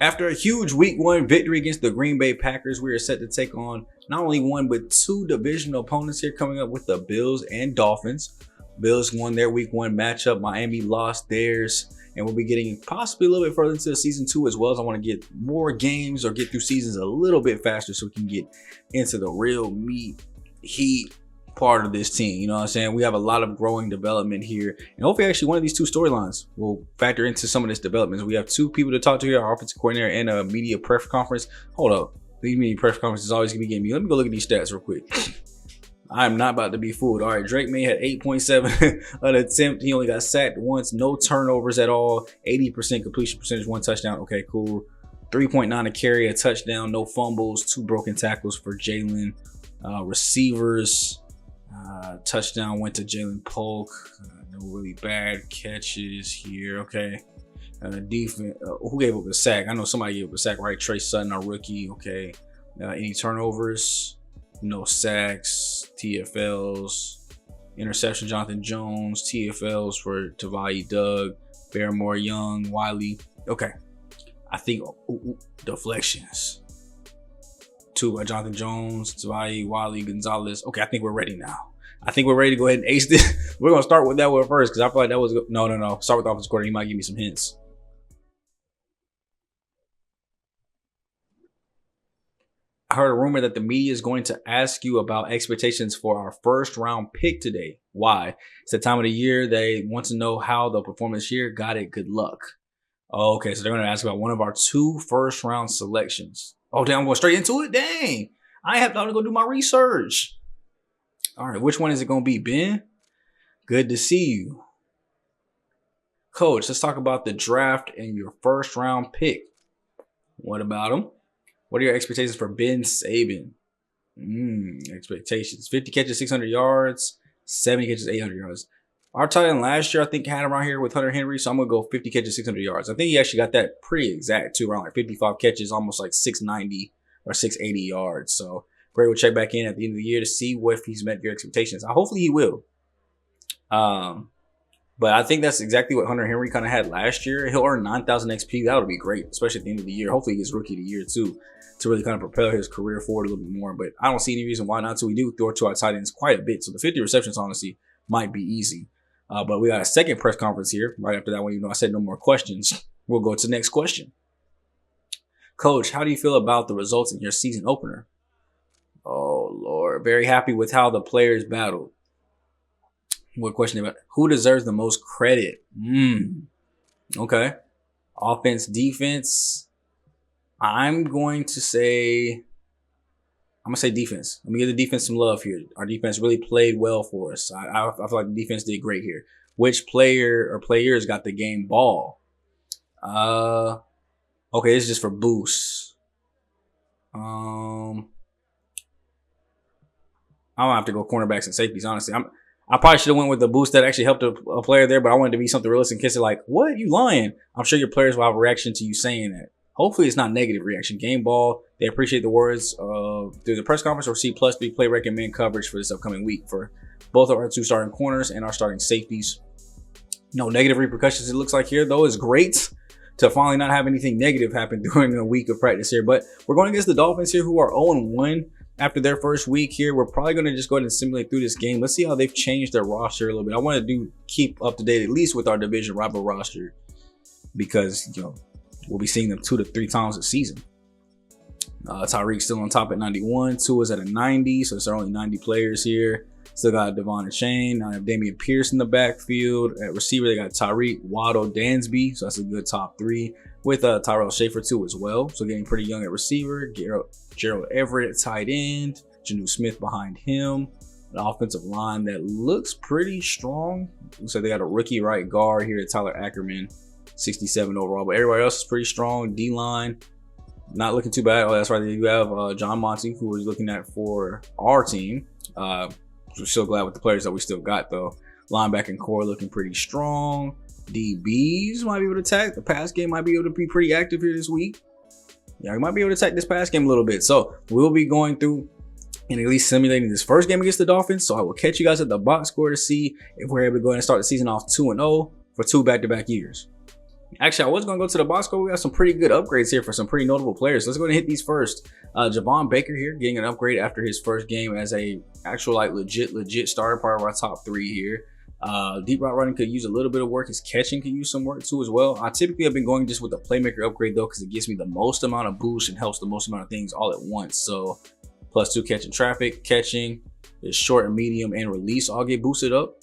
After a huge week 1 victory against the Green Bay Packers, we are set to take on not only one but 2 divisional opponents here, coming up with the Bills and Dolphins. Bills won their week 1 matchup. Miami lost theirs. And we'll be getting possibly a little bit further into season 2 as well, as I want to get more games or get through seasons a little bit faster so we can get into the real meat, heat part of this team. You know what I'm saying? We have a lot of growing development here, and hopefully actually one of these 2 storylines will factor into some of this development. We have 2 people to talk to here, our offensive coordinator and a media press conference. Hold up, these media press conferences always gonna be getting me. Let me go look at these stats real quick. I'm not about to be fooled. All right, Drake May had 8.7 an attempt. He only got sacked once, no turnovers at all, 80% completion percentage, 1 touchdown. Okay, cool. 3.9 a carry, a touchdown, no fumbles, 2 broken tackles for Jalen. Receivers, touchdown went to Jalen Polk. No really bad catches here. Okay. Defense, who gave up a sack? I know somebody gave up a sack, right? Trey Sutton, a rookie. Okay. Any turnovers? No sacks. TFLs. Interception, Jonathan Jones. TFLs for Tavai Doug, Barrymore Young, Wiley. Okay. I think deflections. 2 Jonathan Jones, Tavai, Wiley, Gonzalez. Okay, I think we're ready now. I think we're ready to go ahead and ace this. We're going to start with that one first because I feel like that was no. Start with the offensive coordinator. He might give me some hints. I heard a rumor that the media is going to ask you about expectations for our first round pick today. Why? It's the time of the year they want to know how the performance year. Got it. Good luck. Okay, so they're going to ask about one of our 2 first round selections. Oh, damn, I'm going straight into it? Dang. I have to go do my research. All right, which one is it going to be, Ben? Good to see you. Coach, let's talk about the draft and your first round pick. What about him? What are your expectations for Ben Saban? Expectations. 50 catches, 600 yards. 70 catches, 800 yards. Our tight end last year, I think, had around here with Hunter Henry, so I'm going to go 50 catches, 600 yards. I think he actually got that pretty exact, too, around like 55 catches, almost like 690 or 680 yards. So, Gray will check back in at the end of the year to see if he's met your expectations. Hopefully, he will. But I think that's exactly what Hunter Henry kind of had last year. He'll earn 9,000 XP. That would be great, especially at the end of the year. Hopefully, he gets Rookie of the Year, too, to really kind of propel his career forward a little bit more. But I don't see any reason why not to. We do throw to our tight ends quite a bit. So, the 50 receptions, honestly, might be easy. But we got a second press conference here. Right after that one, even though I said no more questions, we'll go to the next question. Coach, how do you feel about the results in your season opener? Oh, Lord. Very happy with how the players battled. What question about who deserves the most credit? Okay. Offense, defense. I'm going to say defense. Let me give the defense some love here. Our defense really played well for us. I feel like the defense did great here. Which player or players got the game ball? Okay, this is just for boosts. I'm gonna have to go cornerbacks and safeties, honestly. I probably should have went with the boost that actually helped a player there, but I wanted to be something realistic in case they're like, what? You lying? I'm sure your players will have a reaction to you saying that. Hopefully it's not negative reaction. Game ball, they appreciate the words through the press conference or C+3 play recommend coverage for this upcoming week for both of our 2 starting corners and our starting safeties. No negative repercussions it looks like here, though. It's great to finally not have anything negative happen during a week of practice here. But we're going against the Dolphins here, who are 0-1 after their first week here. We're probably going to just go ahead and simulate through this game. Let's see how they've changed their roster a little bit. I want to keep up to date at least with our division rival roster because, we'll be seeing them 2 to 3 times a season. Tyreek's still on top at 91. Tua's at a 90, so it's only 90 players here. Still got Devon and Shane. I have Damian Pierce in the backfield. At receiver, they got Tyreek, Waddle, Dansby, so that's a good top 3. With Tyrell Schaefer, too, as well. So getting pretty young at receiver. Gerald Everett at tight end. Janu Smith behind him. An offensive line that looks pretty strong. Looks like they got a rookie right guard here at Tyler Ackerman. 67 overall, but everybody else is pretty strong. D-line, not looking too bad. Oh, that's right. You have John Monty, who we're looking at for our team. We're still glad with the players that we still got, though. Linebacking core looking pretty strong. DBs might be able to attack. The pass game might be able to be pretty active here this week. Yeah, we might be able to attack this pass game a little bit. So we'll be going through and at least simulating this first game against the Dolphins. So I will catch you guys at the box score to see if we're able to go ahead and start the season off 2-0 for 2 back-to-back years. Actually, I was going to go to the box score. We got some pretty good upgrades here for some pretty notable players. Let's go ahead and hit these first. Javon Baker here getting an upgrade after his first game as a actual like legit starter, part of our top 3 here. Deep route running could use a little bit of work. His catching could use some work too as well. I typically have been going just with the playmaker upgrade though, because it gives me the most amount of boost and helps the most amount of things all at once. So +2 catching traffic, catching is short and medium and release all get boosted up.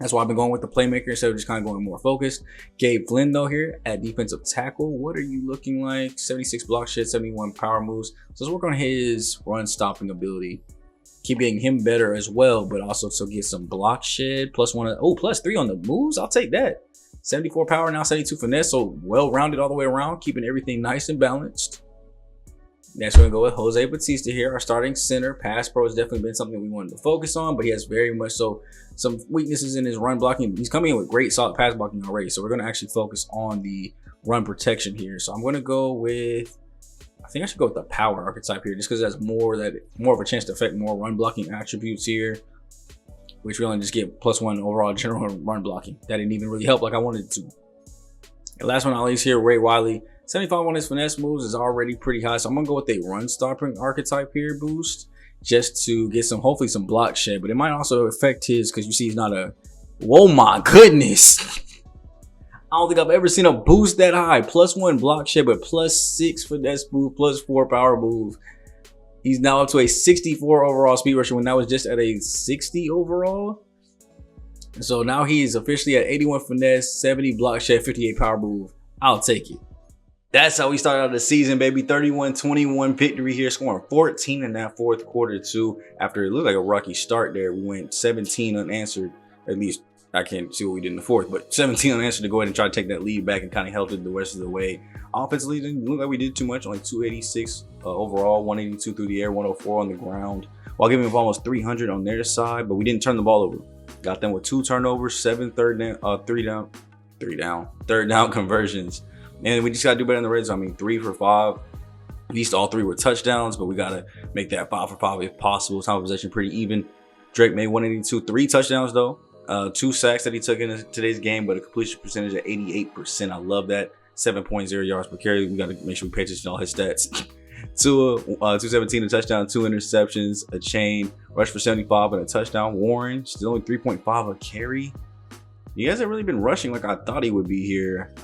That's why I've been going with the playmaker instead of just kind of going more focused. Gabe Flynn though here at defensive tackle. What are you looking like? 76 block shed, 71 power moves. So let's work on his run stopping ability. Keep getting him better as well, but also to get some block shed. +1, +3 on the moves. I'll take that. 74 power, now 72 finesse. So well-rounded all the way around, keeping everything nice and balanced. Next, we're going to go with Jose Batista here, our starting center. Pass pro has definitely been something we wanted to focus on, but he has very much so some weaknesses in his run blocking. He's coming in with great solid pass blocking already, so we're going to actually focus on the run protection here. So I'm going to go with, I think I should go with the power archetype here, just because it has more of a chance to affect more run blocking attributes here, which we only just get +1 overall general run blocking. That didn't even really help like I wanted it to. And last one, not least here, Ray Wiley. 75 on his finesse moves is already pretty high, so I'm gonna go with a run stopping archetype here boost, just to get some, hopefully some block shed, but it might also affect his, because you see he's not a, whoa my goodness. I don't think I've ever seen a boost that high. +1 block shed, but +6 finesse move, +4 power move. He's now up to a 64 overall speed rusher when that was just at a 60 overall. So now he is officially at 81 finesse, 70 block shed, 58 power move. I'll take it. That's how we started out the season, baby. 31-21 victory here, scoring 14 in that fourth quarter too. After it looked like a rocky start there, we went 17 unanswered. At least I can't see what we did in the fourth, but 17 unanswered to go ahead and try to take that lead back and kind of held it the rest of the way. Offensively, didn't look like we did too much, only 286 overall, 182 through the air, 104 on the ground, while giving up almost 300 on their side, but we didn't turn the ball over. Got them with 2 turnovers, 7 third down conversions. And we just got to do better in the red zone. I mean, 3 for 5. At least all 3 were touchdowns, but we got to make that 5 for 5 if possible. Time of possession pretty even. Drake made 182, 3 touchdowns though. 2 sacks that he took in today's game, but a completion percentage at 88%. I love that. 7.0 yards per carry. We got to make sure we pay attention to all his stats. 217, a touchdown, 2 interceptions, a chain, rush for 75 and a touchdown. Warren, still only 3.5 a carry. He hasn't really been rushing like I thought he would be here.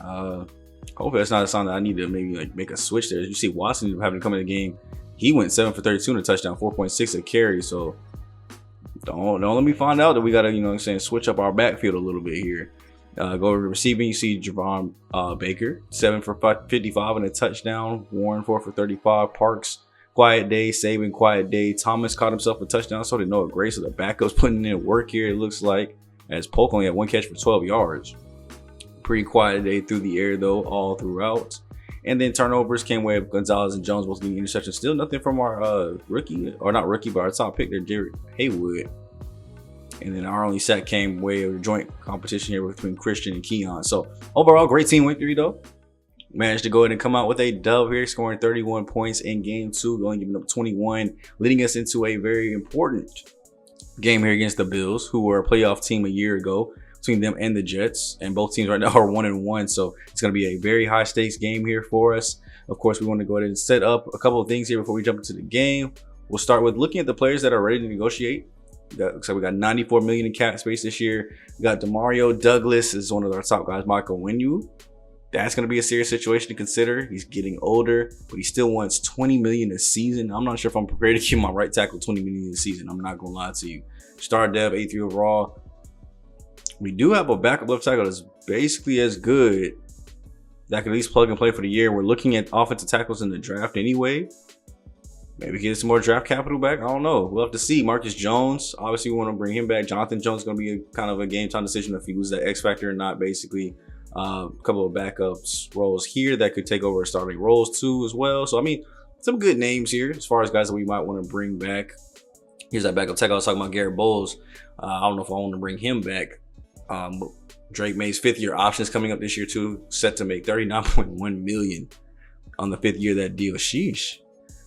Hopefully that's not a sign that I need to maybe like make a switch there. You see Watson having to come in the game. He went 7 for 32 and a touchdown, 4.6 a carry. So don't let me find out that we got to, you know what I'm saying, switch up our backfield a little bit here. Go over to receiving. You see Javon Baker, 7 for 55 and a touchdown. Warren, 4 for 35. Parks, quiet day. Saban, quiet day. Thomas caught himself a touchdown. So did Noah Gray. So the backup's putting in work here, it looks like. As Polk only had 1 catch for 12 yards. Pretty quiet day through the air though, all throughout. And then turnovers came away with Gonzalez and Jones both getting interceptions. Still nothing from our rookie, or not rookie, but our top pick there, Jared Haywood. And then our only sack came way of a joint competition here between Christian and Keon. So overall, great team victory though. Managed to go ahead and come out with a dub here, scoring 31 points in game 2, only giving up 21, leading us into a very important game here against the Bills, who were a playoff team a year ago, between them and the Jets, and both teams right now are 1-1. So it's going to be a very high stakes game here for us. Of course, we want to go ahead and set up a couple of things here before we jump into the game. We'll start with looking at the players that are ready to negotiate. Looks like we got 94 million in cap space this year. We got Demario Douglas is one of our top guys. Michael Winu. That's going to be a serious situation to consider. He's getting older, but he still wants 20 million a season. I'm not sure if I'm prepared to give my right tackle 20 million a season. I'm not going to lie to you. Star Dev, 83 overall. We do have a backup left tackle that's basically as good, that can at least plug and play for the year. We're looking at offensive tackles in the draft anyway. Maybe get some more draft capital back. I don't know. We'll have to see. Marcus Jones, obviously we want to bring him back. Jonathan Jones is going to be kind of a game time decision if he loses that X factor or not, basically. A couple of backups roles here that could take over starting roles too as well. So, I mean, some good names here as far as guys that we might want to bring back. Here's that backup tackle. I was talking about Garrett Bowles. I don't know if I want to bring him back. Drake May's 5th year options coming up this year too, set to make 39.1 million on the 5th year of that deal. Sheesh.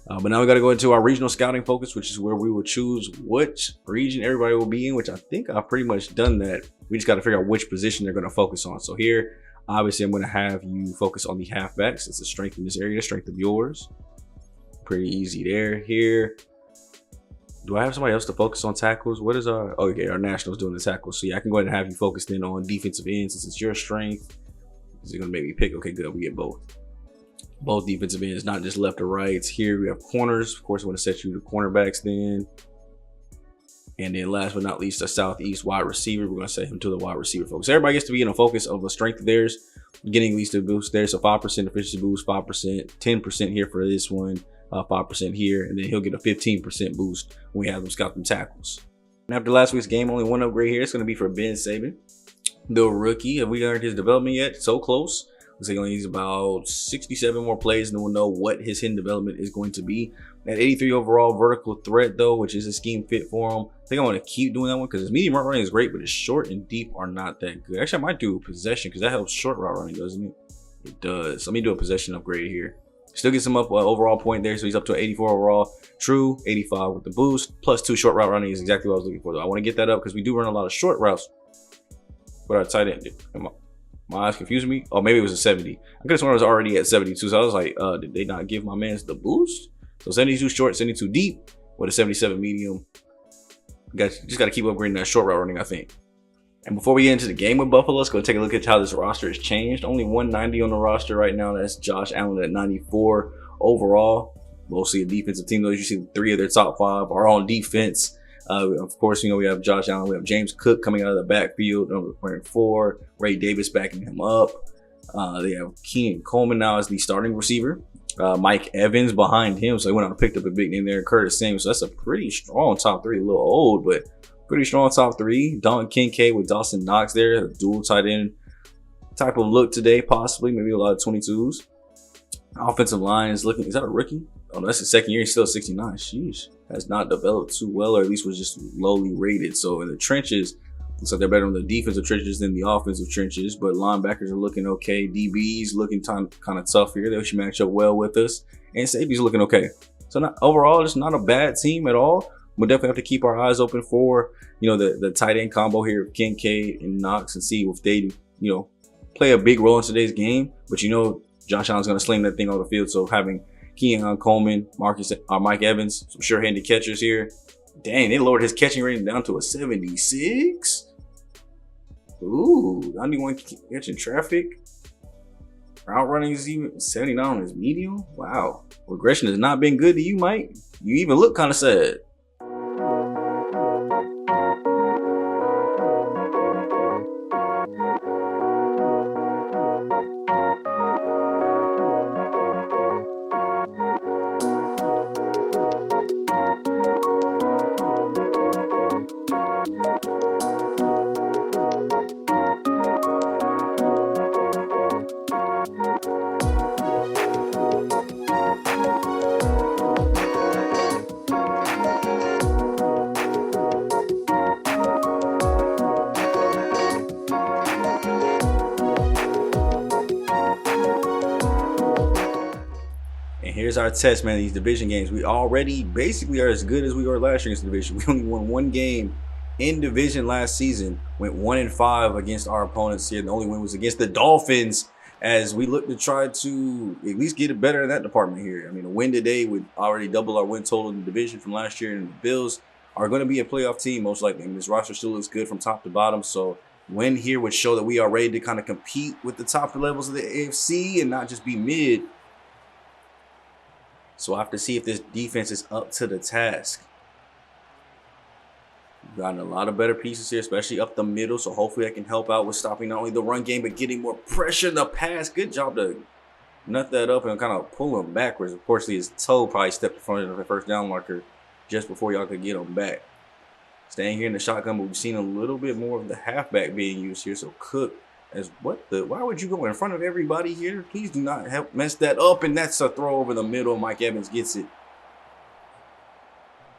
But now we got to go into our regional scouting focus, which is where we will choose which region everybody will be in, which I think I've pretty much done that. We just got to figure out which position they're going to focus on. So here Obviously, I'm going to have you focus on the halfbacks. It's a strength in this area, strength of yours. Pretty easy there. Here, do I have somebody else to focus on tackles? What is our, oh, okay, our nationals doing the tackles. So yeah, I can go ahead and have you focused in on defensive ends since it's your strength. Is it going to make me pick? Okay, good. We get both. Both defensive ends, not just left or right. Here we have corners. Of course, I want to set you to cornerbacks then. And then last but not least, a southeast wide receiver. We're going to set him to the wide receiver focus. Everybody gets to be in a focus of a strength of theirs, getting at least a boost there. So 5% efficiency boost, 5%, 10% here for this one, 5% here. And then he'll get a 15% boost when we have them scout them tackles. And after last week's game, only one upgrade here. It's going to be for Ben Saban, the rookie. Have we learned his development yet? So close. Looks like he only needs about 67 more plays, and then we'll know what his hidden development is going to be. At 83 overall vertical threat, though, which is a scheme fit for him. I think I want to keep doing that one because his medium route running is great, but his short and deep are not that good. Actually, I might do a possession because that helps short route running, doesn't it? It does. Let me do a possession upgrade here. Still gets him up overall point there, so he's up to 84 overall. True, 85 with the boost. Plus 2 short route running is exactly what I was looking for, though. I want to get that up because we do run a lot of short routes. But our tight end did. Come on. My eyes confusing me. Oh, maybe it was a 70. I could have sworn I was already at 72. So I was like, did they not give my man the boost? So 72 short, 72 deep with a 77 medium. Just got to keep upgrading that short route running, I think. And before we get into the game with Buffalo, let's go take a look at how this roster has changed. Only 190 on the roster right now. That's Josh Allen at 94 overall. Mostly a defensive team, though. As you see, 3 of their top 5 are on defense. Of course, we have Josh Allen. We have James Cook coming out of the backfield, number 4. Ray Davis backing him up. They have Keenan Coleman now as the starting receiver. Mike Evans behind him. So they went out and picked up a big name there, Curtis Samuels. So that's a pretty strong top 3. A little old, but pretty strong top 3. Don Kincaid with Dawson Knox there. A dual tight end type of look today, possibly. Maybe a lot of 22s. Offensive line is looking, is that a rookie? Oh, no, that's his second year. He's still 69. Sheesh. Has not developed too well, or at least was just lowly rated. So in the trenches, looks like they're better on the defensive trenches than the offensive trenches. But linebackers are looking okay. DBs looking kind of tough here. They should match up well with us. And safeties looking okay. So overall, it's not a bad team at all. We'll definitely have to keep our eyes open for, the tight end combo here of Kincaid and Knox and see if they, play a big role in today's game. But Josh Allen's going to sling that thing on the field. So having Keenan Coleman, Mike Evans, some sure-handed catchers here. Dang, they lowered his catching rating down to a 76. Ooh, 91 catching traffic. Route running is even 79 on his medium. Wow, regression has not been good to you, Mike. You even look kind of sad. Here's our test, man. These division games, we already basically are as good as we were last year against the division. We only won 1 game in division last season, went 1-5 against our opponents here. The only win was against the Dolphins, as we look to try to at least get it better in that department here. I mean, a win today would already double our win total in the division from last year, and the Bills are going to be a playoff team most likely. I mean, this roster still looks good from top to bottom, so win here would show that we are ready to kind of compete with the top levels of the AFC and not just be mid. So I have to see if this defense is up to the task. We've gotten a lot of better pieces here, especially up the middle. So hopefully I can help out with stopping not only the run game, but getting more pressure in the pass. Good job to nut that up and kind of pull him backwards. Of course, his toe probably stepped in front of the first down marker just before y'all could get him back. Staying here in the shotgun, but we've seen a little bit more of the halfback being used here. So Cook, why would you go in front of everybody here? Please do not mess that up. And that's a throw over the middle. Mike Evans gets it.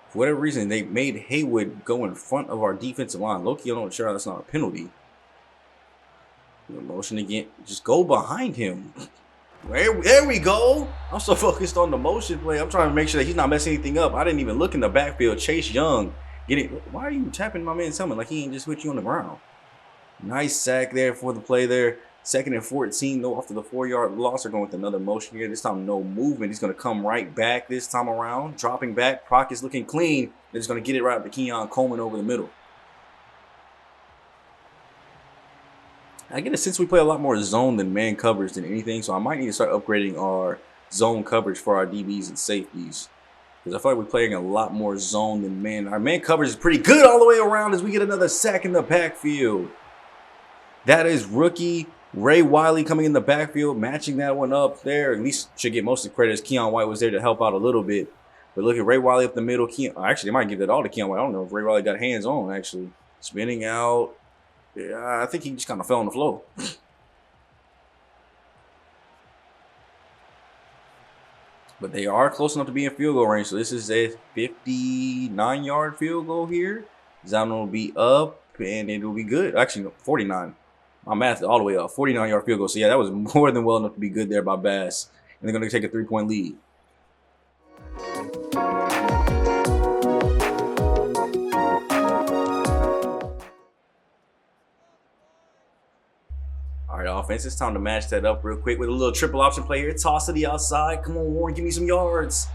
For whatever reason, they made Haywood go in front of our defensive line. Loki, I'm not sure that's not a penalty. Motion again. Just go behind him. There we go. I'm so focused on the motion play. I'm trying to make sure that he's not messing anything up. I didn't even look in the backfield. Chase Young why are you tapping my man's helmet like he ain't just with you on the ground? Nice sack there for the play there. 2nd and 14, though, after the 4-yard loss. They're going with another motion here. This time, no movement. He's going to come right back this time around. Dropping back. Pocket's looking clean. They're just going to get it right up to Keon Coleman over the middle. I get a sense we play a lot more zone than man coverage than anything, so I might need to start upgrading our zone coverage for our DBs and safeties. Because I feel like we're playing a lot more zone than man. Our man coverage is pretty good all the way around as we get another sack in the backfield. That is rookie Ray Wiley coming in the backfield, matching that one up there. At least should get most of the credit as Keon White was there to help out a little bit. But look at Ray Wiley up the middle. Actually, they might give that all to Keon White. I don't know if Ray Wiley got hands on, actually. Spinning out. Yeah, I think he just kind of fell on the floor. But they are close enough to be in field goal range. So this is a 59-yard field goal here. Zion will be up, and it will be good. Actually, no, 49. My math all the way up. 49-yard field goal. So, yeah, that was more than well enough to be good there by Bass. And they're going to take a 3-point lead. All right, offense, it's time to match that up real quick with a little triple option play here. Toss to the outside. Come on, Warren, give me some yards.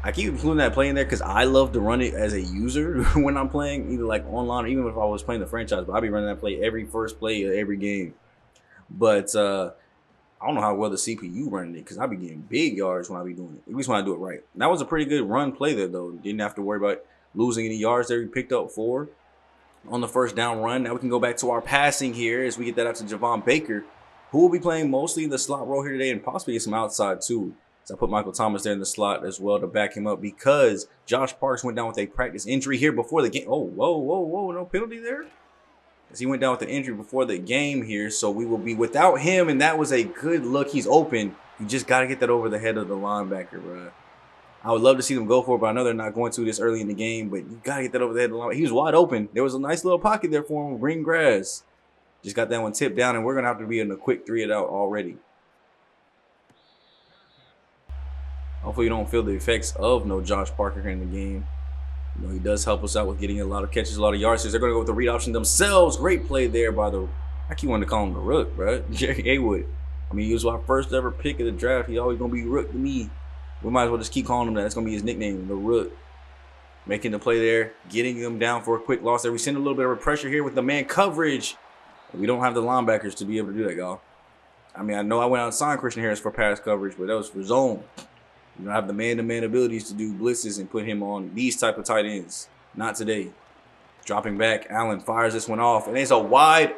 I keep including that play in there because I love to run it as a user when I'm playing, either like online or even if I was playing the franchise. But I'll be running that play every first play of every game. But I don't know how well the CPU running it because I'll be getting big yards when I be doing it, at least when I do it right. And that was a pretty good run play there, though. Didn't have to worry about losing any yards there. We picked up 4 on the first down run. Now we can go back to our passing here as we get that out to Javon Baker, who will be playing mostly in the slot role here today and possibly get some outside too. So I put Michael Thomas there in the slot as well to back him up because Josh Parks went down with a practice injury here before the game. Oh, whoa, no penalty there? As he went down with an injury before the game here, so we will be without him, and that was a good look. He's open. You just got to get that over the head of the linebacker, bro. I would love to see them go for it, but I know they're not going to this early in the game, but you got to get that over the head of the linebacker. He was wide open. There was a nice little pocket there for him, green grass. Just got that one tipped down, and we're going to have to be in a quick 3-and-out already. Hopefully you don't feel the effects of no Josh Parker here in the game. You know, he does help us out with getting a lot of catches, a lot of yards. They're going to go with the read option themselves. Great play there by the, I keep wanting to call him the Rook, bro. Jerry Haywood. I mean, he was our first ever pick of the draft. He's always going to be Rook to me. We might as well just keep calling him that. That's going to be his nickname, the Rook. Making the play there, getting them down for a quick loss there. We send a little bit of pressure here with the man coverage. We don't have the linebackers to be able to do that, y'all. I mean, I know I went out and signed Christian Harris for pass coverage, but that was for zone. You don't have the man-to-man abilities to do blitzes and put him on these type of tight ends. Not today. Dropping back, Allen fires this one off, and it's a wide.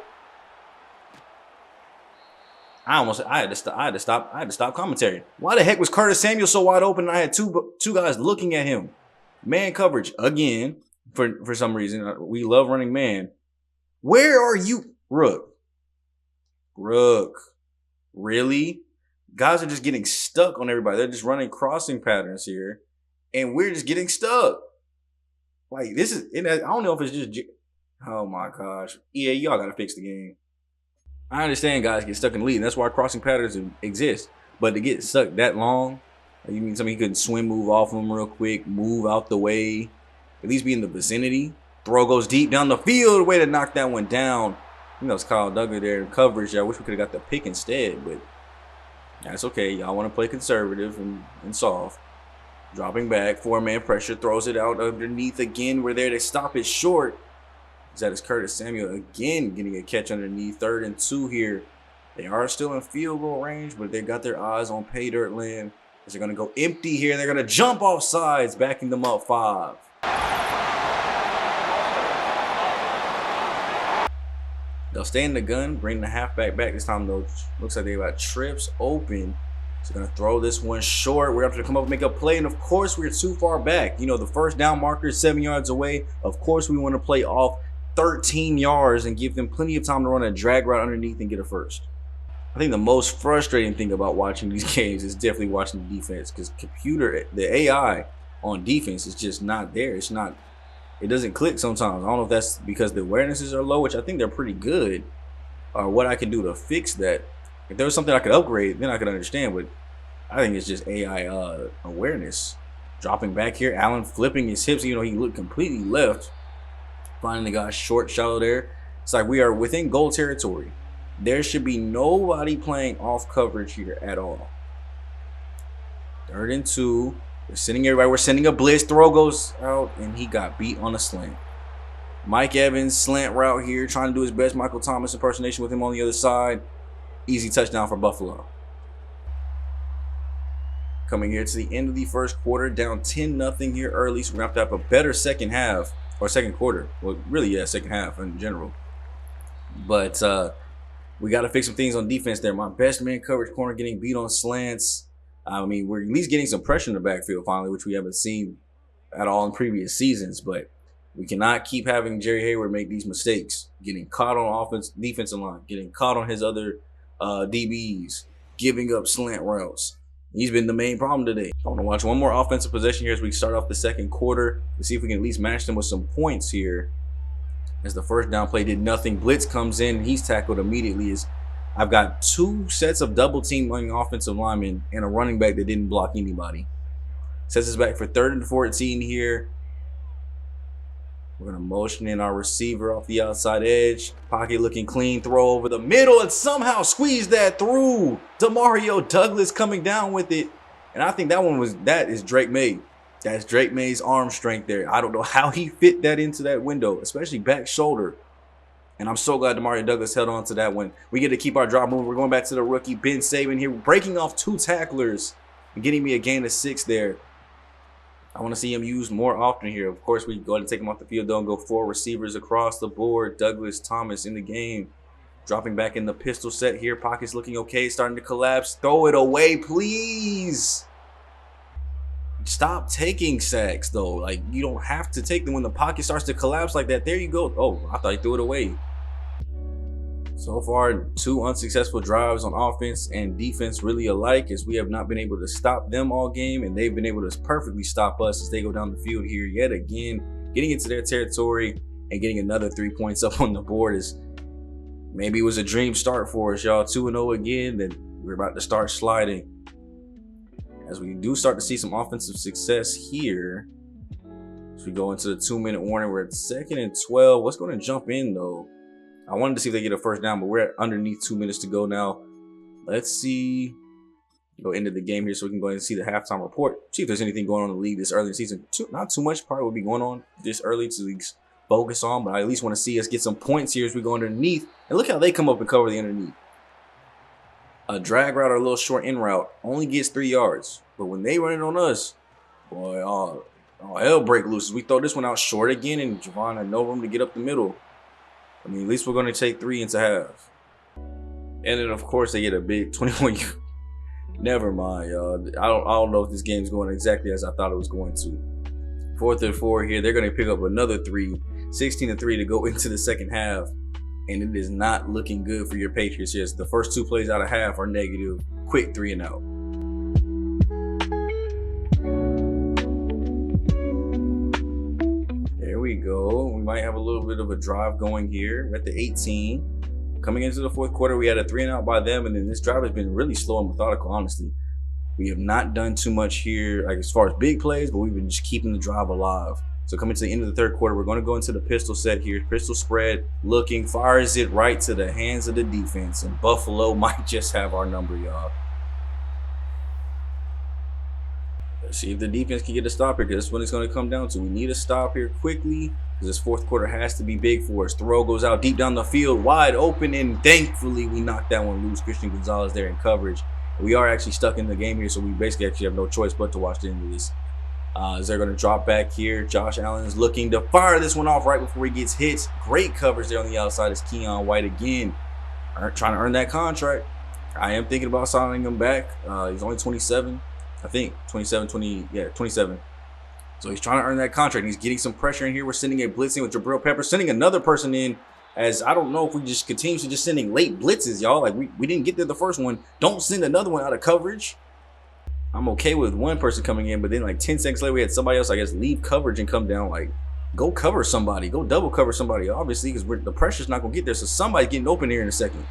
I had to stop commentary. Why the heck was Curtis Samuel so wide open? And I had two guys looking at him. Man coverage again for some reason. We love running man. Where are you, Rook? Really? Guys are just getting stuck on everybody. They're just running crossing patterns here, and we're just getting stuck. Like, this is, I don't know if it's just, oh my gosh. Yeah, y'all got to fix the game. I understand guys get stuck in the lead, and that's why crossing patterns exist. But to get stuck that long, you mean somebody couldn't swim move off them real quick, move out the way, at least be in the vicinity. Throw goes deep down the field, way to knock that one down. I think that was Kyle Duggar there in coverage. I wish we could have got the pick instead, but that's okay. Y'all want to play conservative and soft. Dropping back, 4-man pressure, throws it out underneath again. We're there to stop it short. That is Curtis Samuel again getting a catch underneath. 3rd and 2 here. They are still in field goal range, but they got their eyes on pay dirt land. They're going to go empty here. They're going to jump off sides, backing them up 5. They'll stay in the gun, bring the halfback back. This time, though, looks like they got trips open. So they're going to throw this one short. We're going to have to come up and make a play. And, of course, we're too far back. You know, the first down marker is 7 yards away. Of course, we want to play off 13 yards and give them plenty of time to run a drag route underneath and get a first. I think the most frustrating thing about watching these games is definitely watching the defense, because the AI on defense is just not there. It doesn't click sometimes. I don't know if that's because the awarenesses are low, which I think they're pretty good, or what I can do to fix that. If there was something I could upgrade, then I could understand, but I think it's just AI awareness. Dropping back here, Allen flipping his hips, you know, he looked completely left. Finding the guy short, shallow there. It's like we are within goal territory. There should be nobody playing off coverage here at all. 3rd and 2. We're sending everybody. We're sending a blitz. Throw goes out, and he got beat on a slant. Mike Evans, slant route here, trying to do his best Michael Thomas impersonation with him on the other side. Easy touchdown for Buffalo. Coming here to the end of the first quarter, down 10-0 here early, so we're going to have a better second half, or second quarter. Well, really, yeah, second half in general. But we got to fix some things on defense there. My best man coverage corner getting beat on slants. I mean, we're at least getting some pressure in the backfield finally, which we haven't seen at all in previous seasons. But we cannot keep having Jerry Hayward make these mistakes, getting caught on defensive line, getting caught on his other DBs, giving up slant routes. He's been the main problem today. I want to watch one more offensive possession here as we start off the second quarter to see if we can at least match them with some points here. As the first down play did nothing, blitz comes in, and he's tackled immediately. As I've got 2 sets of double teaming offensive linemen and a running back that didn't block anybody. Sets us back for 3rd and 14 here. We're going to motion in our receiver off the outside edge. Pocket looking clean. Throw over the middle and somehow squeeze that through. Demario Douglas coming down with it. And I think that is Drake May. That's Drake May's arm strength there. I don't know how he fit that into that window, especially back shoulder. And I'm so glad Demario Douglas held on to that one. We get to keep our drive moving. We're going back to the rookie, Ben Saban here, breaking off 2 tacklers and getting me a gain of 6 there. I want to see him used more often here. Of course, we go ahead and take him off the field, though, and go 4 receivers across the board. Douglas, Thomas in the game. Dropping back in the pistol set here. Pocket's looking okay, starting to collapse. Throw it away, please. Stop taking sacks, though. Like, you don't have to take them when the pocket starts to collapse like that. There you go. Oh, I thought he threw it away. So far, 2 unsuccessful drives on offense and defense really alike, as we have not been able to stop them all game, and they've been able to perfectly stop us as they go down the field here yet again, getting into their territory and getting another 3 points up on the board. Is maybe it was a dream start for us, y'all. 2-0 again, then we're about to start sliding. As we do start to see some offensive success here, as we go into the 2-minute warning, we're at 2nd and 12. What's going to jump in, though? I wanted to see if they get a first down, but we're at underneath 2 minutes to go now. Let's see. Go into the game here so we can go ahead and see the halftime report. See if there's anything going on in the league this early in the season. Not too much probably will be going on this early to focus on, but I at least want to see us get some points here as we go underneath. And look how they come up and cover the underneath. A drag route or a little short in route only gets 3 yards. But when they run it on us, boy, all hell break loose. We throw this one out short again, and Javon had no room to get up the middle. I mean, at least we're going to take 3 into half. And then, of course, they get a big 21. Never mind, y'all. I don't know if this game's going exactly as I thought it was going to. 4th and 4 here. They're going to pick up another 3. 16-3 to go into the second half. And it is not looking good for your Patriots here. The first 2 plays out of half are negative. Quick 3 and out. There we go. We might have a little bit of a drive going here. We're at the 18. Coming into the 4th quarter, we had a 3 and out by them. And then this drive has been really slow and methodical, honestly. We have not done too much here, like as far as big plays, but we've been just keeping the drive alive. So coming to the end of the 3rd quarter, we're going to go into the pistol set here. Pistol spread, looking, fires it right to the hands of the defense. And Buffalo might just have our number, y'all. Let's see if the defense can get a stop here, because that's what it's going to come down to. We need a stop here quickly, because this 4th quarter has to be big for us. Throw goes out deep down the field, wide open, and thankfully we knocked that one loose. Christian Gonzalez there in coverage. We are actually stuck in the game here, so we basically actually have no choice but to watch the end of this. As they're going to drop back here, Josh Allen is looking to fire this one off right before he gets hit. Great coverage there on the outside. Is Keon White again, trying to earn that contract. I am thinking about signing him back. He's only 27, I think 27. So he's trying to earn that contract. He's getting some pressure in here. We're sending a blitz in with Jabril Peppers, sending another person in. As I don't know if we just continue to just sending late blitzes, y'all. Like we didn't get there the first one. Don't send another one out of coverage. I'm okay with one person coming in, but then like 10 seconds later, we had somebody else, I guess, leave coverage and come down. Like, go cover somebody. Go double cover somebody, obviously, because the pressure's not going to get there. So somebody's getting open here in a second.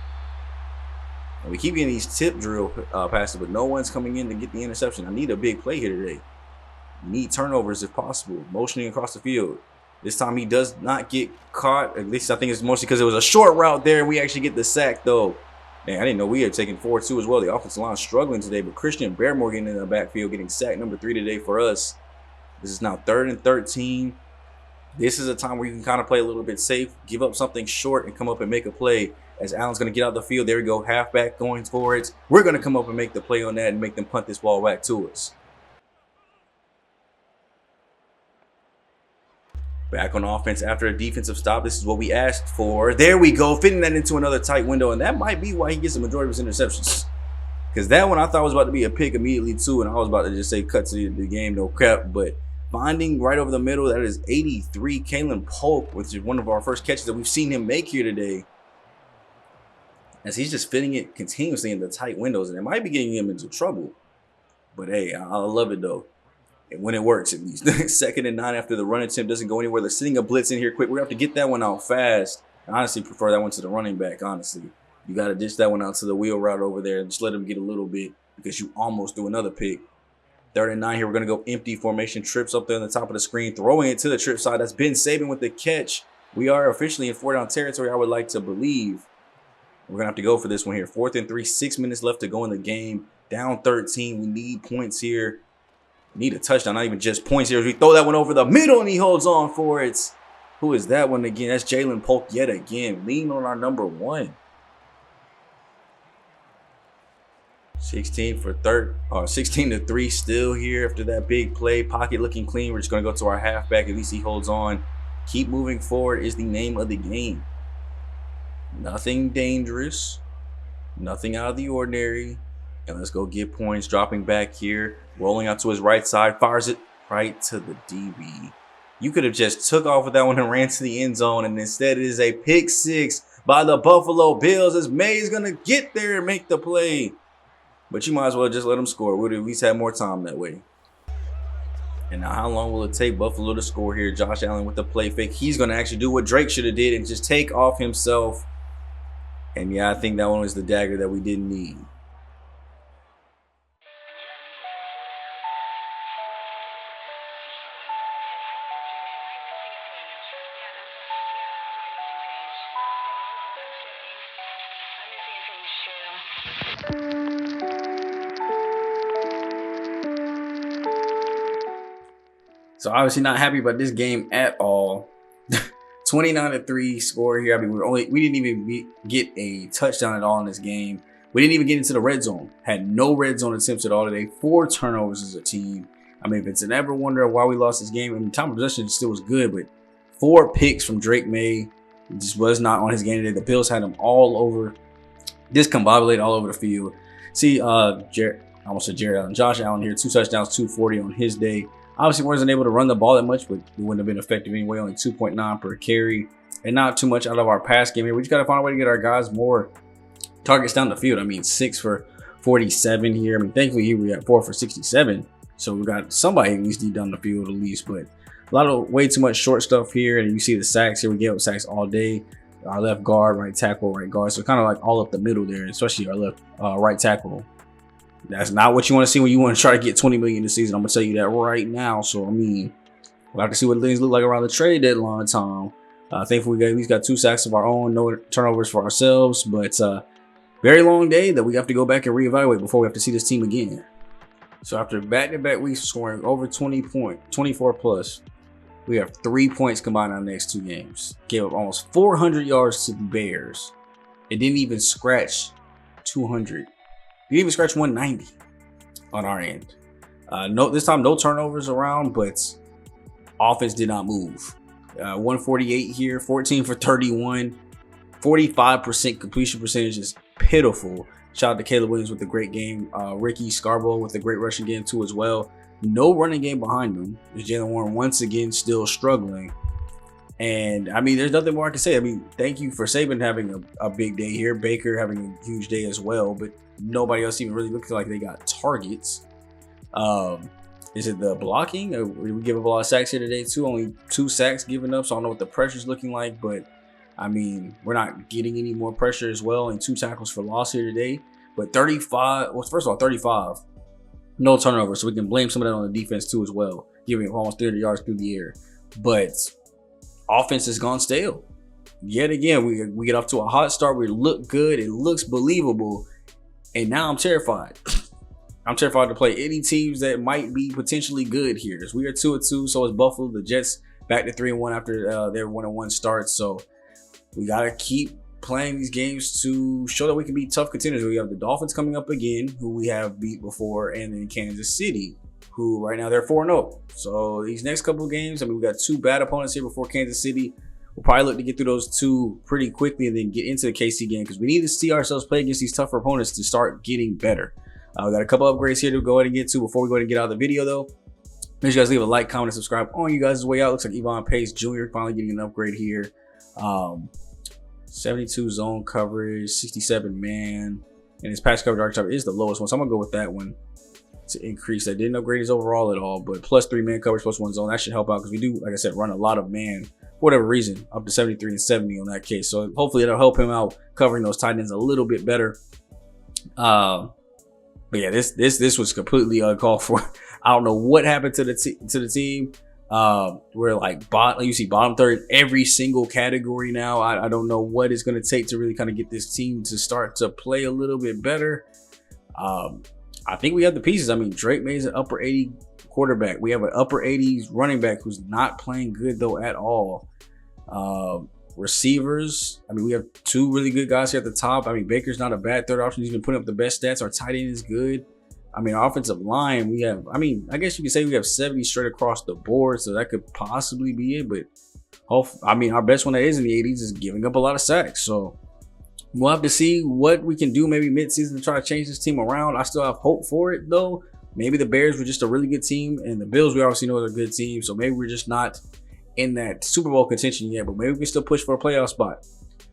And we keep getting these tip drill passes, but no one's coming in to get the interception. I need a big play here today. We need turnovers if possible. Motioning across the field. This time he does not get caught. At least I think it's mostly because it was a short route there and we actually get the sack though. Man, I didn't know we had taken 4-2 as well. The offensive line struggling today, but Christian Barrymore getting in the backfield, getting sack number 3 today for us. This is now 3rd and 13. This is a time where you can kind of play a little bit safe, give up something short and come up and make a play. As Allen's going to get out the field, there we go, halfback going for it. We're going to come up and make the play on that and make them punt this ball back to us. Back on offense after a defensive stop. This is what we asked for. There we go, fitting that into another tight window, and that might be why he gets the majority of his interceptions. Because that one I thought was about to be a pick immediately too, and I was about to just say cut to the game, no crap. But finding right over the middle, that is 83, Kalen Polk, which is one of our first catches that we've seen him make here today. As he's just fitting it continuously in the tight windows, and it might be getting him into trouble. But hey, I love it though. When it works, at least. 2nd and 9 after the run attempt doesn't go anywhere. They're sending a blitz in here quick. We're going to have to get that one out fast. I honestly prefer that one to the running back, honestly. You got to dish that one out to the wheel route over there and just let him get a little bit because you almost do another pick. 3rd and 9 here. We're going to go empty formation. Trips up there on the top of the screen. Throwing it to the trip side. That's Ben Saban with the catch. We are officially in 4-down territory, I would like to believe. We're going to have to go for this one here. 4th and 3. 6 minutes left to go in the game. Down 13. We need points here. Need a touchdown, not even just points here. As we throw that one over the middle and he holds on for it. Who is that one again? That's Jalen Polk yet again. Lean on our number 1. 16 to 3 still here after that big play. Pocket looking clean. We're just going to go to our halfback. At least he holds on. Keep moving forward is the name of the game. Nothing dangerous. Nothing out of the ordinary. And let's go get points. Dropping back here. Rolling out to his right side. Fires it right to the DB. You could have just took off with that one and ran to the end zone. And instead it is a pick 6 by the Buffalo Bills. As May's going to get there and make the play. But you might as well just let him score. We'd at least have more time that way. And now how long will it take Buffalo to score here? Josh Allen with the play fake. He's going to actually do what Drake should have did and just take off himself. And yeah, I think that one was the dagger that we didn't need. So obviously not happy about this game at all. 29-3 score here. I mean, we didn't even get a touchdown at all in this game. We didn't even get into the red zone. Had no red zone attempts at all today. 4 turnovers as a team. I mean, if it's an ever wonder why we lost this game, I mean, time of possession still was good, but 4 picks from Drake May just was not on his game today. The Bills had him all over, discombobulated all over the field. See, I almost said Jared Allen, Josh Allen here, 2 touchdowns, 240 on his day. Obviously, wasn't able to run the ball that much, but it wouldn't have been effective anyway. Only 2.9 per carry, and not too much out of our pass game here. We just got to find a way to get our guys more targets down the field. I mean, 6 for 47 here. I mean, thankfully here we got 4 for 67, so we got somebody at least deep down the field at least. But a lot of way too much short stuff here, and you see the sacks here. We gave up sacks all day. Our left guard, right tackle, right guard. So kind of like all up the middle there, especially our left right tackle. That's not what you want to see when you want to try to get 20 million this season. I'm going to tell you that right now. So, I mean, we'll have to see what things look like around the trade deadline time. Thankfully, we at least got 2 sacks of our own, no turnovers for ourselves. But very long day that we have to go back and reevaluate before we have to see this team again. So, after back-to-back weeks scoring over 24 plus, we have 3 points combined in our next 2 games. Gave up almost 400 yards to the Bears. It didn't even scratch 200. We didn't even scratch 190 on our end. This time, no turnovers around, but offense did not move. 148 here, 14 for 31, 45% completion percentage is pitiful. Shout out to Caleb Williams with a great game. Ricky Scarborough with a great rushing game too as well. No running game behind them. Jalen Warren once again still struggling. And I mean, there's nothing more I can say. I mean, thank you for Saban having a big day here. Baker having a huge day as well, but nobody else even really looks like they got targets. Is it the blocking? We give up a lot of sacks here today too. Only 2 sacks given up, so I don't know what the pressure's looking like. But I mean, we're not getting any more pressure as well. And 2 tackles for loss here today. But 35. Well, first of all, 35. No turnover, so we can blame some of that on the defense too as well, giving up almost 30 yards through the air. But offense has gone stale. Yet again, we get off to a hot start. We look good. It looks believable. And now I'm terrified. I'm terrified to play any teams that might be potentially good here. Because we are 2-2. So is Buffalo. The Jets back to 3-1 after their 1-1 start. So we got to keep playing these games to show that we can be tough contenders. We have the Dolphins coming up again, who we have beat before, and then Kansas City, who right now they're 4-0. So these next couple of games, I mean, we got 2 bad opponents here before Kansas City. We'll probably look to get through those 2 pretty quickly and then get into the KC game, because we need to see ourselves play against these tougher opponents to start getting better. We got a couple upgrades here to go ahead and get to before we go ahead and get out of the video, though. Make sure you guys leave a like, comment, and subscribe on you guys' way out. Looks like Yvonne Pace Jr. finally getting an upgrade here. 72 zone coverage, 67 man, and his pass coverage archetype is the lowest one, so I'm gonna go with that one to increase that. Didn't upgrade his overall at all, but +3 man coverage, +1 zone, that should help out, because we do, like I said, run a lot of man for whatever reason, up to 73 and 70 on that case. So hopefully it'll help him out covering those tight ends a little bit better. But yeah, this was completely uncalled for. I don't know what happened to the team. We're like you see bottom third in every single category now. I don't know what it's going to take to really kind of get this team to start to play a little bit better. I think we have the pieces. I mean, Drake May's an upper 80 quarterback. We have an upper 80s running back who's not playing good though at all. Receivers, I mean, we have 2 really good guys here at the top. I mean, Baker's not a bad third option. He's been putting up the best stats. Our tight end is good. I mean, our offensive line, we have, I mean, I guess you could say we have 70 straight across the board, so that could possibly be it. But I mean, our best one that is in the 80s is giving up a lot of sacks. So we'll have to see what we can do maybe midseason to try to change this team around. I still have hope for it, though. Maybe the Bears were just a really good team, and the Bills, we obviously know, are a good team. So maybe we're just not in that Super Bowl contention yet, but maybe we can still push for a playoff spot.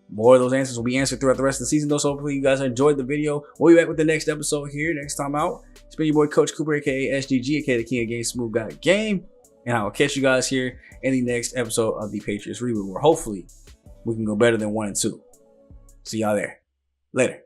More of those answers will be answered throughout the rest of the season, though. So hopefully you guys enjoyed the video. We'll be back with the next episode here next time out. It's been your boy Coach Cooper, aka SGG, aka the King of Game, SmooveGotGame, and I will catch you guys here in the next episode of the Patriots Reboot, where hopefully we can go better than 1-2. See y'all there. Later.